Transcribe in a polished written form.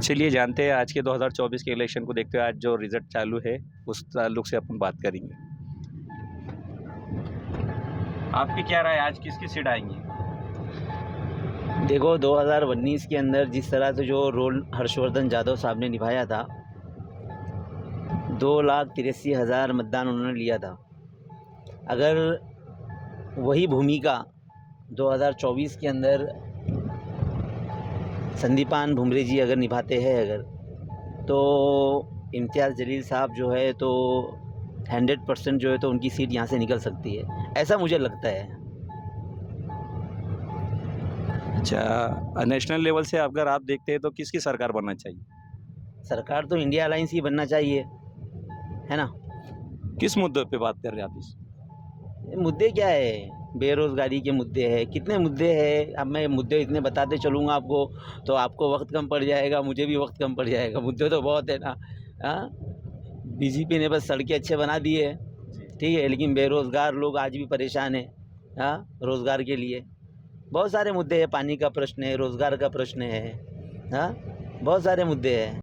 चलिए जानते हैं आज के 2024 के इलेक्शन को देखते हुए आज जो रिजल्ट चालू है उस ताल्लुक से अपन बात करेंगे। आपकी क्या राय, आज किसकी सीट आएंगी? देखो 2019 के अंदर जिस तरह से जो रोल हर्षवर्धन यादव साहब ने निभाया था, 2,83,000 मतदान उन्होंने लिया था। अगर वही भूमिका 2024 के अंदर संदीपान भुमरे जी अगर निभाते हैं तो इम्तियाज़ जलील साहब जो है तो 100% जो है तो उनकी सीट यहाँ से निकल सकती है, ऐसा मुझे लगता है। अच्छा, नेशनल लेवल से अगर आप देखते हैं तो किसकी सरकार बनना चाहिए? सरकार तो इंडिया अलायंस ही बनना चाहिए, है ना। किस मुद्दे पे बात कर रहे हैं आप इस? मुद्दे क्या है, बेरोज़गारी के मुद्दे हैं, कितने मुद्दे हैं। अब मैं मुद्दे इतने बताते चलूँगा आपको तो आपको वक्त कम पड़ जाएगा, मुझे भी वक्त कम पड़ जाएगा। मुद्दे तो बहुत है ना। हाँ, बीजेपी ने बस सड़कें अच्छे बना दिए है, ठीक है, लेकिन बेरोज़गार लोग आज भी परेशान हैं। हाँ, रोज़गार के लिए बहुत सारे मुद्दे हैं, पानी का प्रश्न है, रोज़गार का प्रश्न है। हाँ, बहुत सारे मुद्दे हैं।